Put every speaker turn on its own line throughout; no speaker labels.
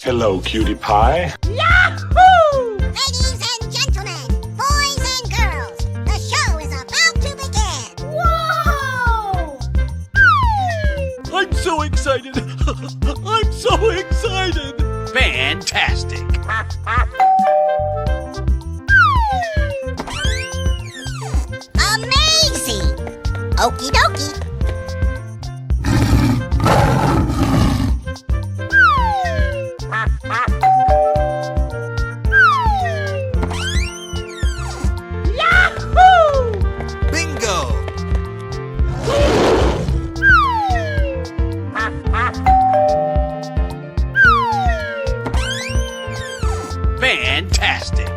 Hello, cutie pie.
Yahoo! Ladies and gentlemen, boys and girls, the show is about to begin. Whoa!
I'm so excited. I'm so excited.
Fantastic.
Amazing! Okie dokie.
Yahoo!
Bingo. Fantastic.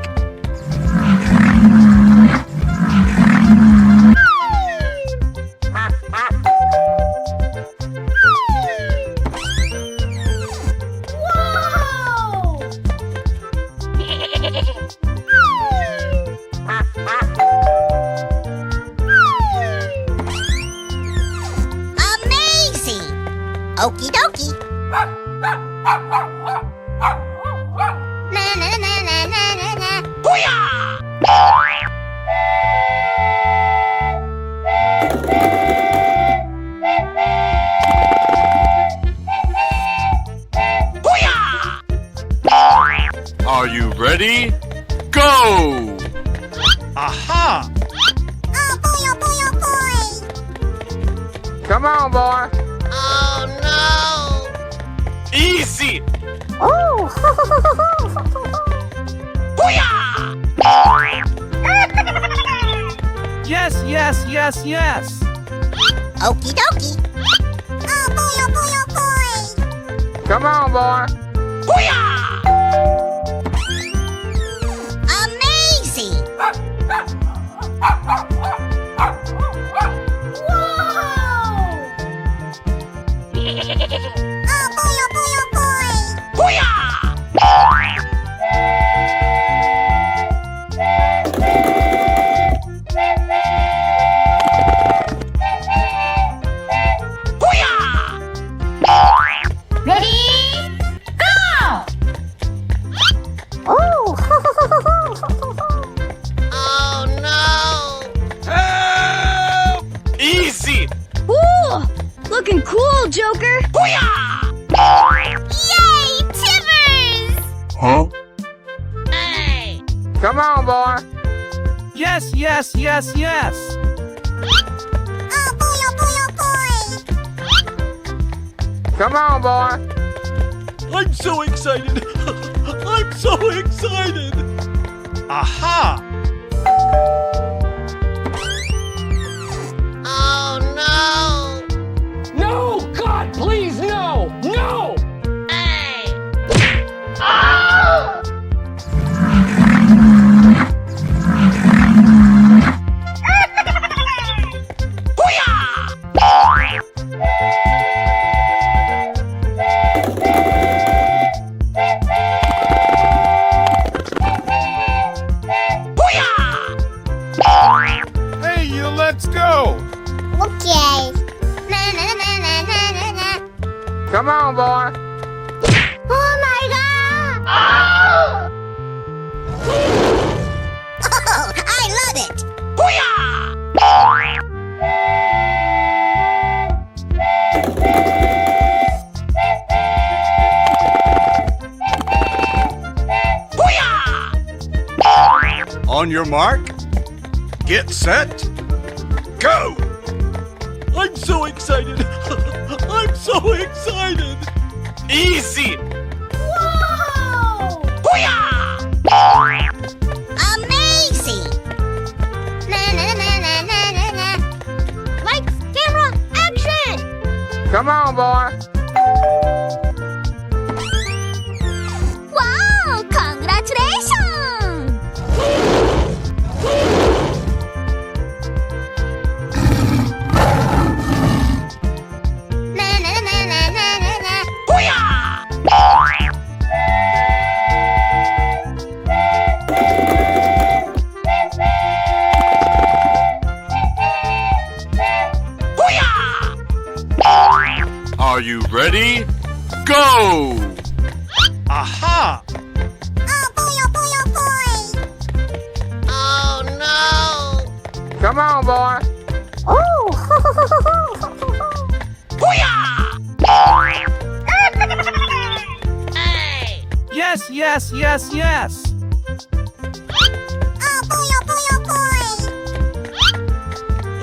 Amazing! Okie dokie. Na na na na na na na.
Are you ready? Go!
Aha!
Oh boy, oh boy, oh boy!
Come on, boy.
Oh no!
Easy!
Oh!
Yes, yes, yes, yes.
Okie dokie. Oh boy, oh boy, oh boy!
Come on, boy.
Amazing! Oh boy, oh boy, oh boy!
Ready? Go!
Oh! Oh no!
Help! Easy!
Ooh! Looking cool, Joker!
Yay! Timbers!
Huh?
Hey!
Come on, boy.
Yes, yes, yes, yes.
Oh boy, oh boy, oh boy!
Come on, boy.
I'm so excited. I'm so excited. Aha!
Oh no!
No! God, please, no! No!
Hey!
Hey, you, let's go!
Okay. Na na na na na na na.
Come on, boy.
Oh my god! Oh, I love it!
On your mark, get set, go!
I'm so excited. I'm so excited.
Easy!
Whoa! Amazing! Na na na na na na na. Lights, camera, action!
Come on, boy.
Wow! Congratulations! Na na na na na na na.
Are you
Yes, yes, yes, yes.
Oh boy, oh boy, oh boy!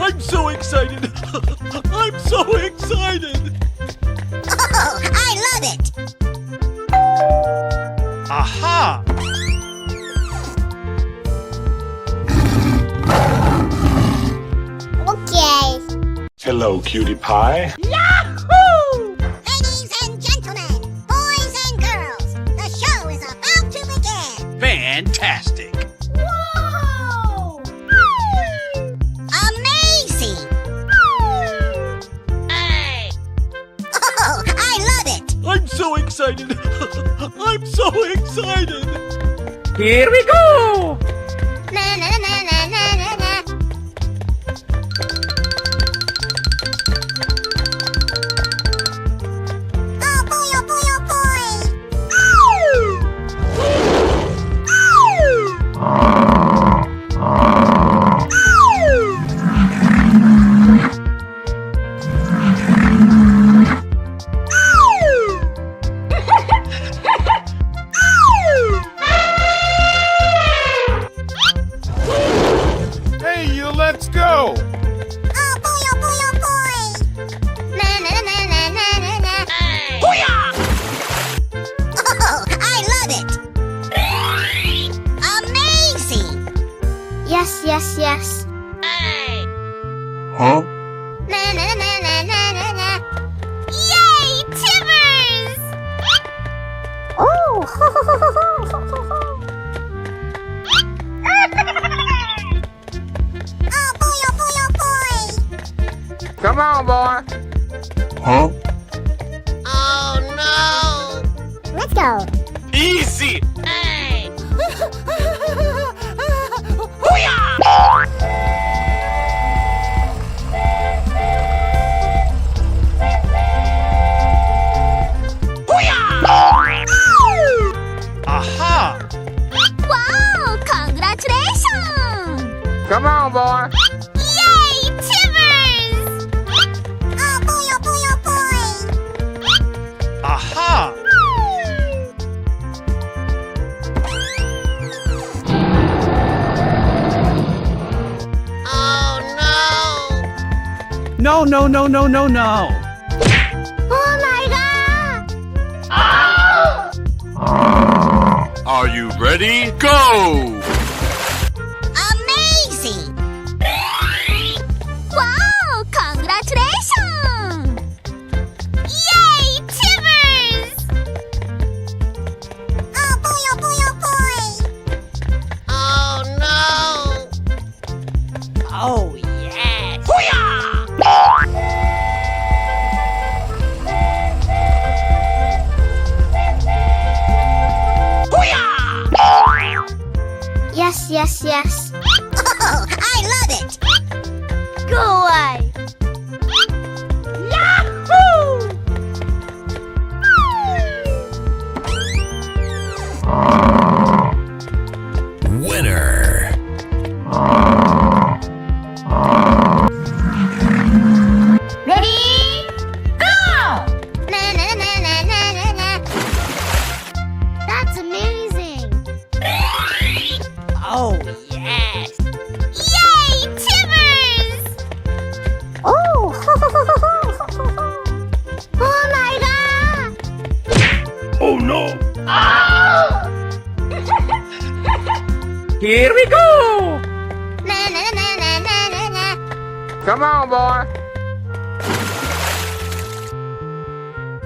I'm so excited. I'm so excited.
Oh, I love it!
Aha!
Okay.
Hello, cutie pie.
Ladies and gentlemen, boys and girls, the show is about to begin.
Fantastic.
Whoa! Amazing! Hey! Oh, I love it!
I'm so excited. I'm so excited.
Here we go.
Na na na na na na na. Oh boy, oh boy, oh boy!
Hey, you, let's go.
Oh boy, oh boy, oh boy! Na na na na na na na. Oh, I love it! Amazing! Yes, yes, yes.
Huh?
Na na na na na na na. Yay, Timbers! Oh! Oh boy, oh boy, oh boy!
Come on, boy.
Huh?
Oh no! Let's go!
Easy.
Hey!
Aha!
Wow! Congratulations!
Come on, boy.
Yay, Timbers! Oh boy, oh boy, oh boy!
Aha!
Oh no!
No, no, no, no, no, no.
Oh my god!
Are you ready? Go.
Amazing!
Wow! Congratulations!
Yay, Timbers! Oh boy, oh boy, oh boy! Oh no!
Oh, yes.
Yes, yes, yes. Oh, I love it!
Go away!
Winner.
Ready? Go!
Na na na na na na na. That's amazing!
Oh, yes.
Yay, Timbers! Oh! Oh my god!
Oh no.
Here we go.
Na na na na na na na.
Come on, boy.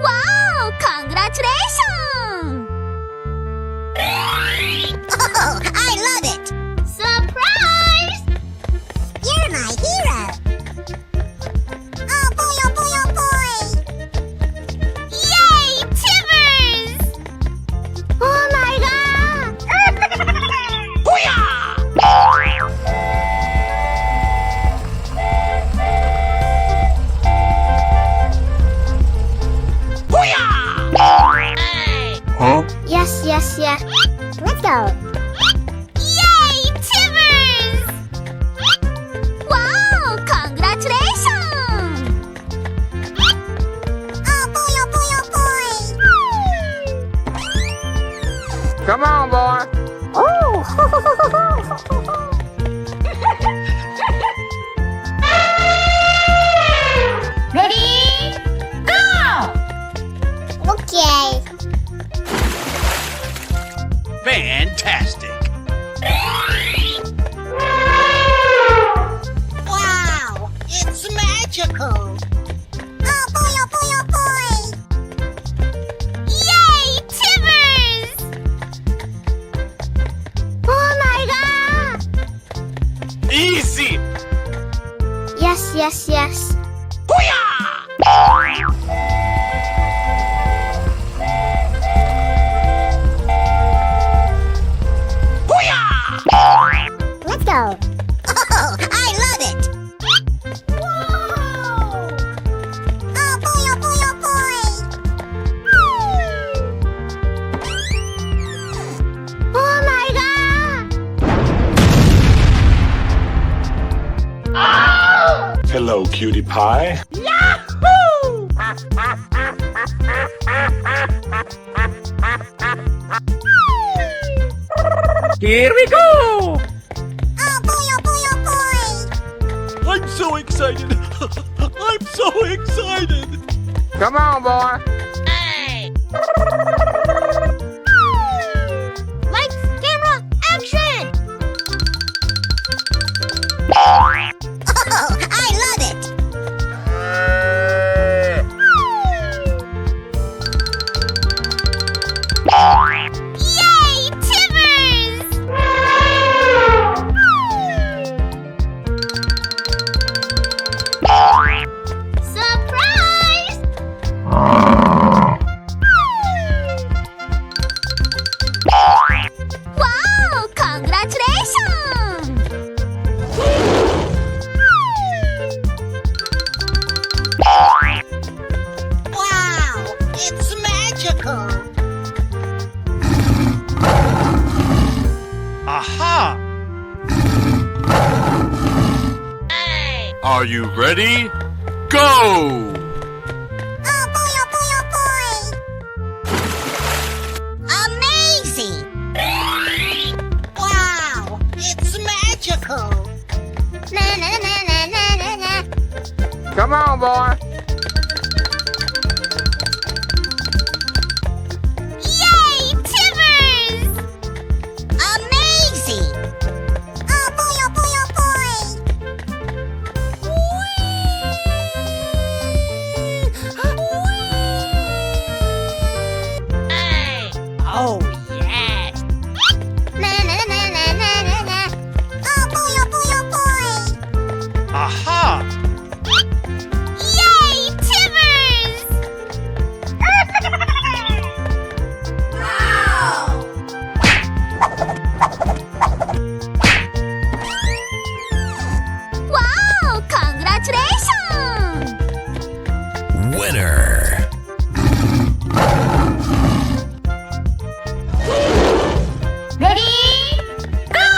Wow! Congratulations!
Oh, I love it! Surprise! You're my hero! Oh boy, oh boy, oh boy! Yay, Timbers! Oh my god!
Huh?
Yes, yes, yes. Let's go. Yay, Timbers!
Wow! Congratulations!
Oh boy, oh boy, oh boy!
Come on, boy.
Ready? Go!
Okay.
Fantastic.
Wow, it's magical.
Oh boy, oh boy, oh boy.
Yay, Timbers! Oh my god!
Easy.
Yes, yes, yes.
Let's go. Oh, I love it. Oh boy, oh boy, oh boy.
Oh my god!
Hello, cutie pie.
Here we go.
Oh boy, oh boy, oh boy.
I'm so excited. I'm so excited.
Come on, boy.
Hey!
Lights, camera, action!
Oh, I love it.
Yay, Timbers! Surprise! Wow, congratulations!
Wow, it's magical.
Aha.
Hey!
Are you ready? Go.
Oh boy, oh boy, oh boy.
Amazing! Wow, it's magical.
Na na na na na na na.
Come on, boy.
Yay, Timbers!
Amazing!
Oh boy, oh boy, oh boy.
Hey! Oh, yes!
Na na na na na na na.
Oh boy, oh boy, oh boy.
Aha.
Yay, Timbers! Wow, congratulations!
Winner.
Ready? Go!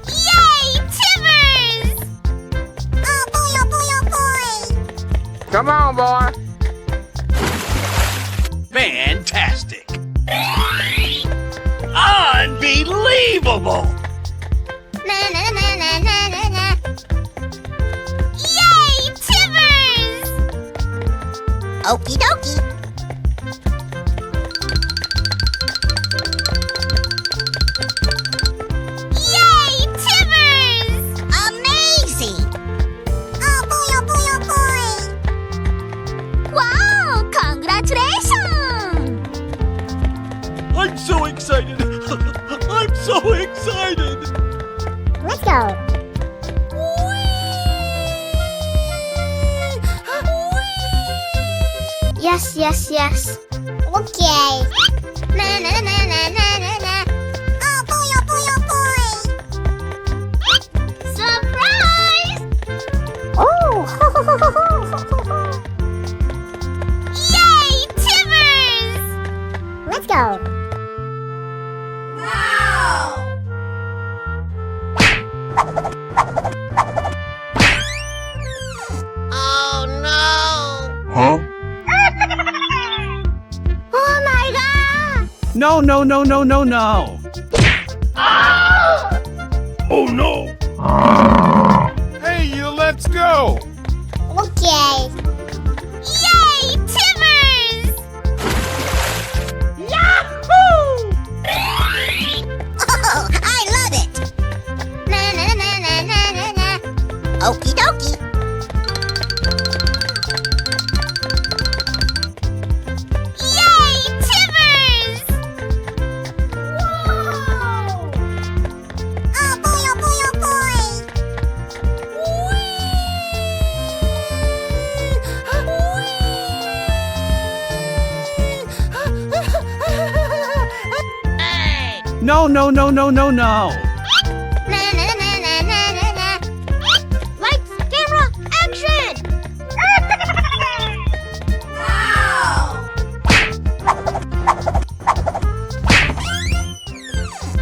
Yay, Timbers!
Oh boy, oh boy, oh boy.
Come on, boy.
Fantastic. Unbelievable.
Na na na na na na na. Yay, Timbers!
Okie dokie.
Yay, Timbers!
Amazing!
Oh boy, oh boy, oh boy.
Wow, congratulations!
I'm so excited. I'm so excited.
Let's go.
Yes, yes, yes.
Okay.
Na na na na na na na.
Oh boy, oh boy, oh boy.
Surprise!
Oh.
Yay, Timbers!
Let's go.
Oh no!
Huh?
Oh my god!
No, no, no, no, no, no.
Oh no!
Hey, you, let's go!
Okay. Yay, Timbers!
Yahoo!
Oh, I love it.
Na na na na na na na.
Okie dokie.
Yay, Timbers!
Oh boy, oh boy, oh boy.
Hey!
No, no, no, no, no, no.
Na na na na na na na. Lights, camera, action!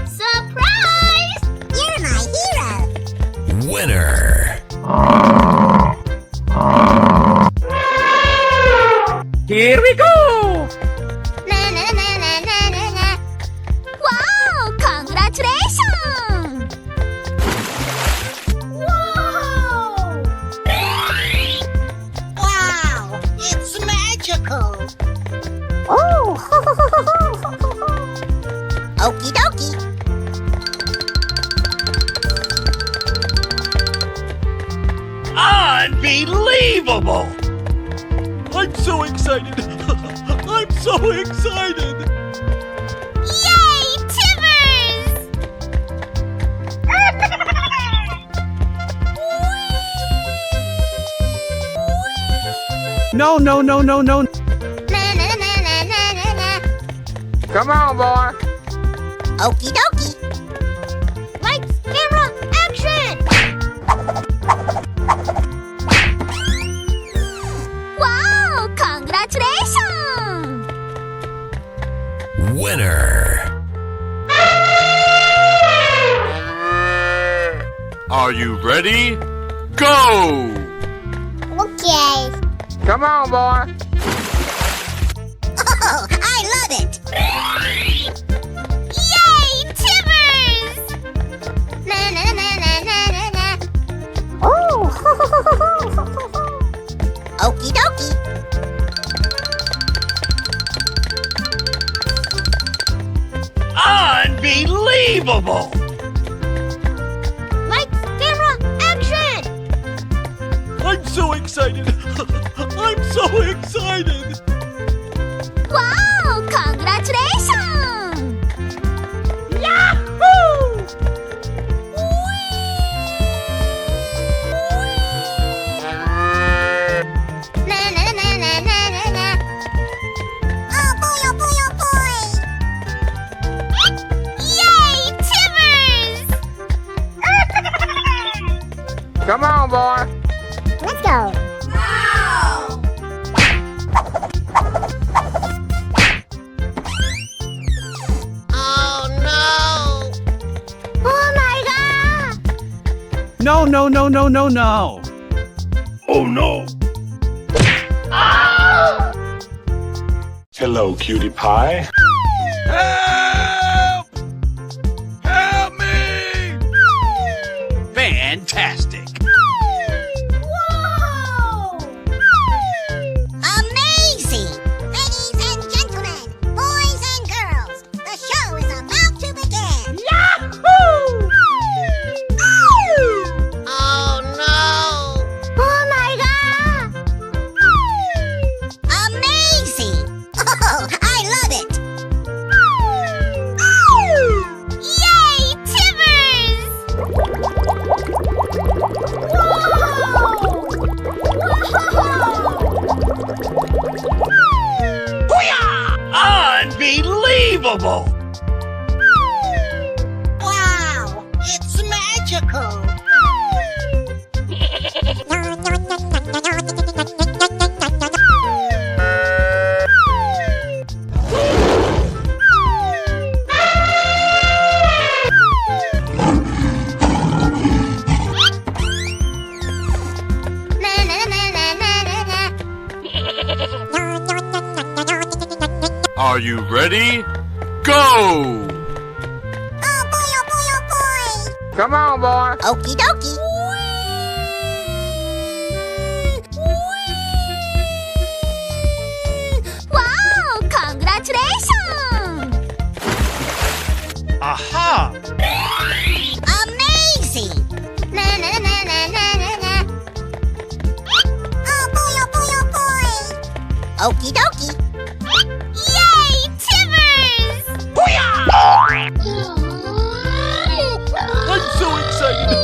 Surprise!
You're my hero.
Winner. Here we go.
Na na na na na na na. Wow! Congratulations!
Wow! It's magical!
Oh. Okie dokie.
Unbelievable.
I'm so excited! I'm so excited!
Yay, Timbers!
No, no, no, no, no.
Na na na na na na na.
Come on, boy.
Okie dokie.
Lights, camera, action! Wow! Congratulations!
Winner.
Are you ready? Go!
Okay.
Come on, boy.
Oh, I love it.
Yay, Timbers! Na na na na na na na.
Oh. Okie dokie.
Unbelievable.
Lights, camera, action!
I'm so excited! I'm so excited!
Wow! Congratulations!
Yahoo!
Na na na na na na na.
Oh boy, oh boy, oh boy.
Yay, Timbers!
Come on, boy.
Let's go.
Oh no!
Oh my god!
No, no, no, no, no, no.
Oh no! Hello, cutie pie.
Help! Help me!
Fantastic.
Amazing! Ladies and gentlemen, boys and girls, the show is about to begin.
Yahoo!
Oh no!
Oh my god!
Amazing! Oh, I love it.
Yay, Timbers!
Unbelievable.
Wow! It's magical!
Na na na na na na na.
Are you ready? Go!
Oh boy, oh boy, oh boy!
Come on, boy.
Okie dokie!
Wow! Congratulations!
Aha!
Amazing!
Na na na na na na na.
Oh boy, oh boy, oh boy! Okie dokie!
Yay! Timbers!
I'm so excited!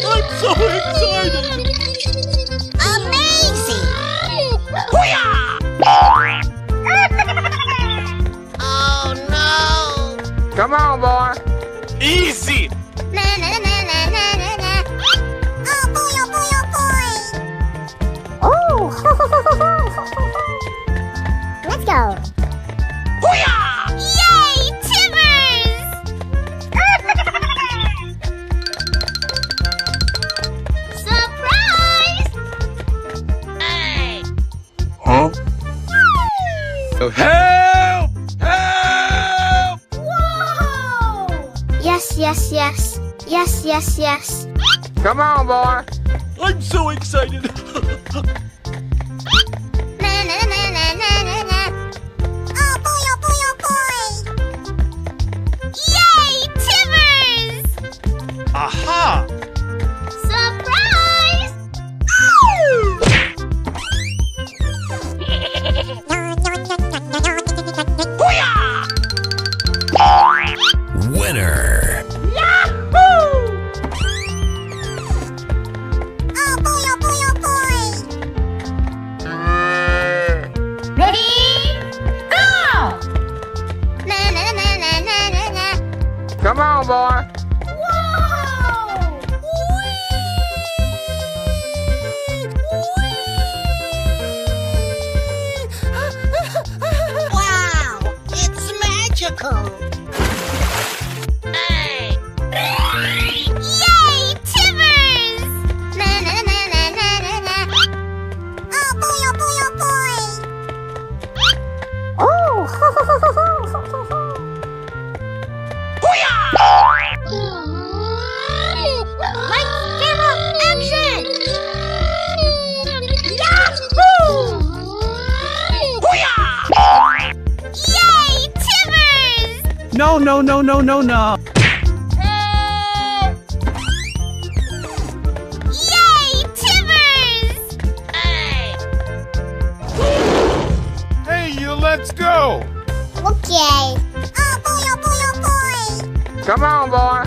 I'm so excited!
Amazing!
Oh no!
Come on, boy.
Easy!
Na na na na na na na.
Oh boy, oh boy, oh boy!
Let's go! Yay! Timbers! Surprise!
Hey!
Huh? Help! Help!
Yes, yes, yes. Yes, yes, yes.
Come on, boy.
I'm so excited!
Na na na na na na na.
Oh boy, oh boy, oh boy!
Yay! Timbers!
Aha!
Surprise!
Winner!
Oh boy, oh boy, oh boy!
Ready? Go! Na na na na na na na.
Come on, boy.
Wow! It's magical! Hey!
Yay! Timbers! Na na na na na na na.
Oh boy, oh boy, oh boy!
Lights, camera, action! Yay! Timbers!
No, no, no, no, no, no.
Yay! Timbers!
Hey!
Hey, you, let's go!
Okay.
Oh boy, oh boy, oh boy!
Come on, boy.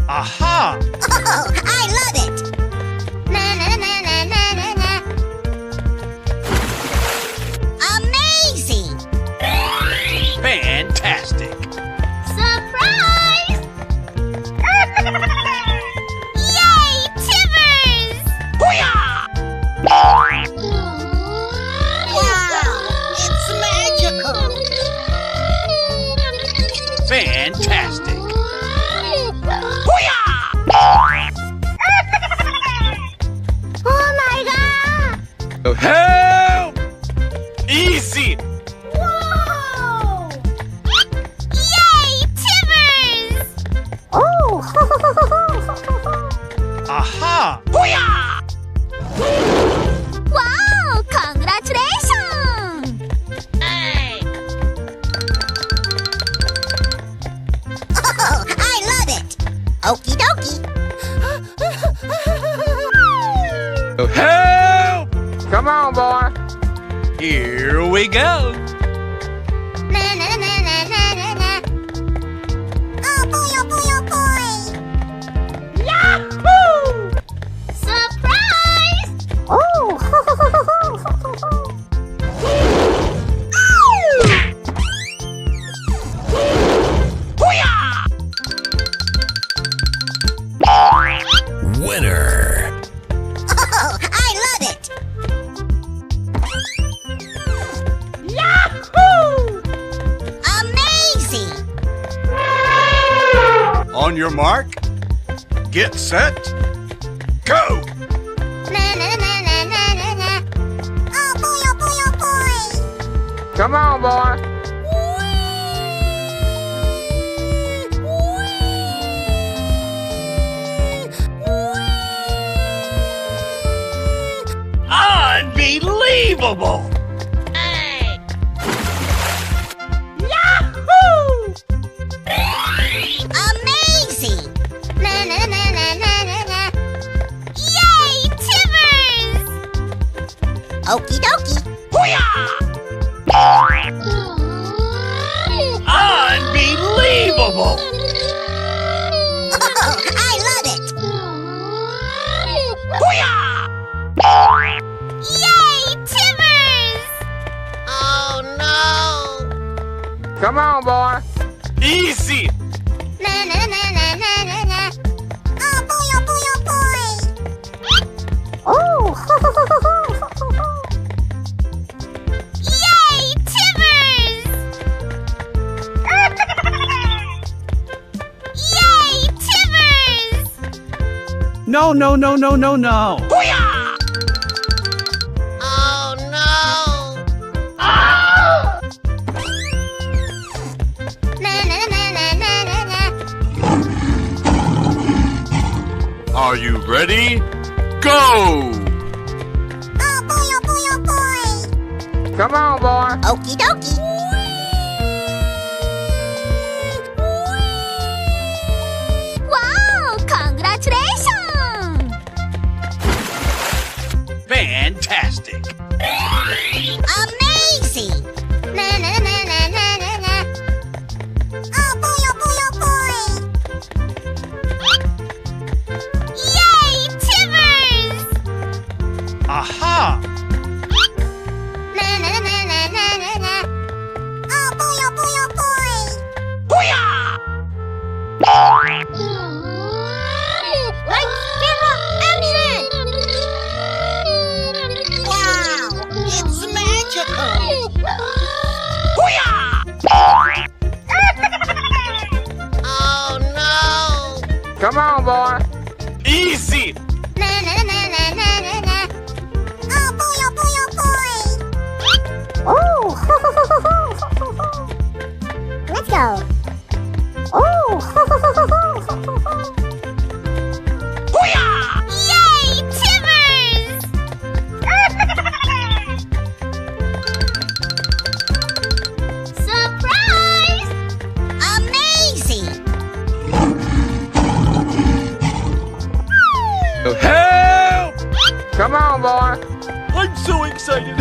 Aha!
Oh, I love it!
Na na na na na na na.
Amazing!
Fantastic!
Surprise! Yay! Timbers!
Wow! It's magical!
Fantastic!
Oh my god!
Help! Easy!
Whoa! Yay! Timbers!
Aha!
Wow! Congratulations!
Hey!
Oh, I love it! Okie dokie!
Help!
Come on, boy.
Here we go!
Na na na na na na na.
Oh boy, oh boy, oh boy!
Surprise!
Winner!
Oh, I love it! Amazing!
On your mark, get set, go!
Na na na na
Come on, boy.
Unbelievable!
Hey!
Amazing!
Na na na na na na na. Yay, Timbers!
Okie dokie.
Unbelievable!
Oh, I love it.
Yay, Timbers!
Oh no!
Come on, boy.
Easy.
Na na na na na na na.
Oh boy, oh boy, oh boy.
Yay, Timbers! Yay, Timbers!
No, no, no, no, no, no.
Oh no!
Na na na na na na na.
Are you ready? Go!
Oh boy, oh boy, oh boy.
Come on, boy.
Okie dokie.
Wow, congratulations!
Fantastic!
Amazing.
Na na na na na na na.
Oh boy, oh boy, oh boy.
Yay, Timbers!
Aha!
Na na na na na na na.
Oh boy, oh boy, oh boy.
Lights, camera, action!
Wow, it's magical.
Oh no!
Come on, boy.
Easy.
Na na na na na na na.
Oh boy, oh boy, oh boy.
Let's go. Yay, Timbers! Surprise!
Amazing.
Help!
Come on, boy.
I'm so excited.